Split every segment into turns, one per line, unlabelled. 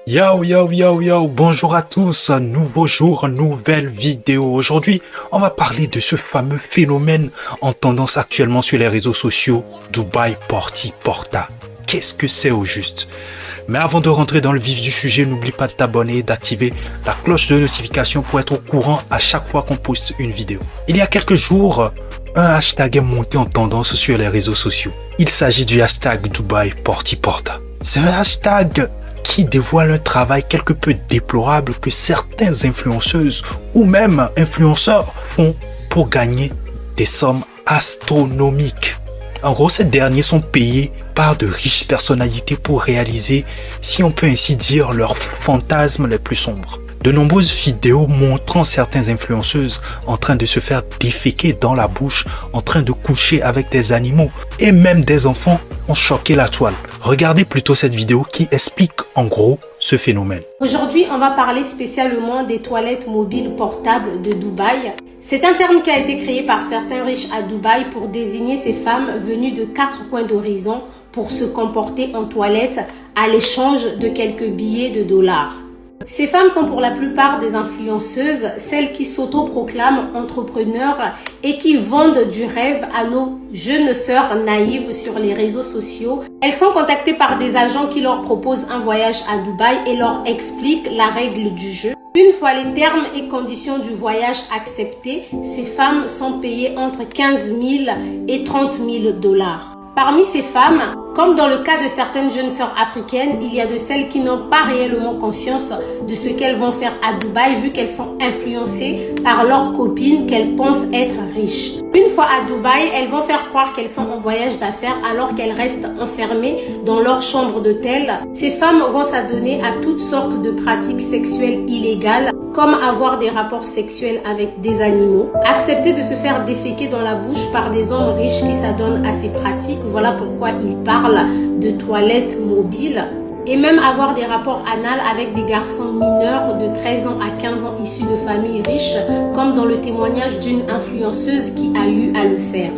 Yo yo yo yo, bonjour à tous, un nouveau jour, nouvelle vidéo. Aujourd'hui, on va parler de ce fameux phénomène en tendance actuellement sur les réseaux sociaux, Dubaï Porti Porta. Qu'est-ce que c'est au juste? Mais avant de rentrer dans le vif du sujet, n'oublie pas de t'abonner et d'activer la cloche de notification pour être au courant à chaque fois qu'on poste une vidéo. Il y a quelques jours, un hashtag est monté en tendance sur les réseaux sociaux. Il s'agit du hashtag Dubaï Porti Porta. C'est un hashtag qui dévoile un travail quelque peu déplorable que certaines influenceuses ou même influenceurs font pour gagner des sommes astronomiques. En gros, ces derniers sont payés par de riches personnalités pour réaliser, si on peut ainsi dire, leurs fantasmes les plus sombres. De nombreuses vidéos montrant certaines influenceuses en train de se faire déféquer dans la bouche, en train de coucher avec des animaux et même des enfants ont choqué la toile. Regardez plutôt cette vidéo qui explique en gros ce phénomène.
Aujourd'hui, on va parler spécialement des toilettes mobiles portables de Dubaï. C'est un terme qui a été créé par certains riches à Dubaï pour désigner ces femmes venues de 4 coins d'horizon pour se comporter en toilette à l'échange de quelques billets de dollars. Ces femmes sont pour la plupart des influenceuses, celles qui s'autoproclament entrepreneurs et qui vendent du rêve à nos jeunes sœurs naïves sur les réseaux sociaux. Elles sont contactées par des agents qui leur proposent un voyage à Dubaï et leur expliquent la règle du jeu. Une fois les termes et conditions du voyage acceptés, ces femmes sont payées entre 15 000 et 30 000 dollars. Parmi ces femmes, comme dans le cas de certaines jeunes sœurs africaines, il y a de celles qui n'ont pas réellement conscience de ce qu'elles vont faire à Dubaï vu qu'elles sont influencées par leurs copines qu'elles pensent être riches. Une fois à Dubaï, elles vont faire croire qu'elles sont en voyage d'affaires alors qu'elles restent enfermées dans leur chambre d'hôtel. Ces femmes vont s'adonner à toutes sortes de pratiques sexuelles illégales, comme avoir des rapports sexuels avec des animaux, accepter de se faire déféquer dans la bouche par des hommes riches qui s'adonnent à ces pratiques. Voilà pourquoi ils parlent de toilettes mobiles, et même avoir des rapports anals avec des garçons mineurs de 13 ans à 15 ans issus de familles riches, comme dans le témoignage d'une influenceuse qui a eu à le faire.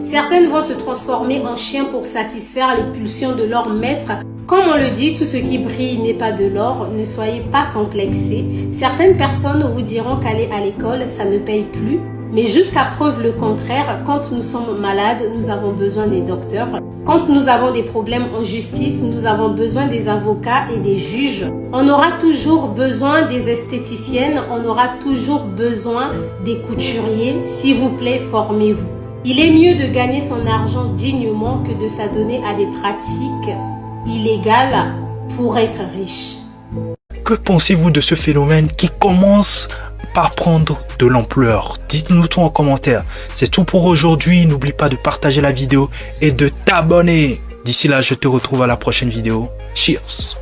Certaines vont se transformer en chiens pour satisfaire les pulsions de leur maître. Comme on le dit, tout ce qui brille n'est pas de l'or, ne soyez pas complexés. Certaines personnes vous diront qu'aller à l'école, ça ne paye plus. Mais jusqu'à preuve le contraire, quand nous sommes malades, nous avons besoin des docteurs. Quand nous avons des problèmes en justice, nous avons besoin des avocats et des juges. On aura toujours besoin des esthéticiennes, on aura toujours besoin des couturiers. S'il vous plaît, formez-vous. Il est mieux de gagner son argent dignement que de s'adonner à des pratiques illégales pour être riche.
Que pensez-vous de ce phénomène qui commence par prendre de l'ampleur? Dites-nous tout en commentaire. C'est tout pour aujourd'hui. N'oublie pas de partager la vidéo et de t'abonner. D'ici là, je te retrouve à la prochaine vidéo. Cheers!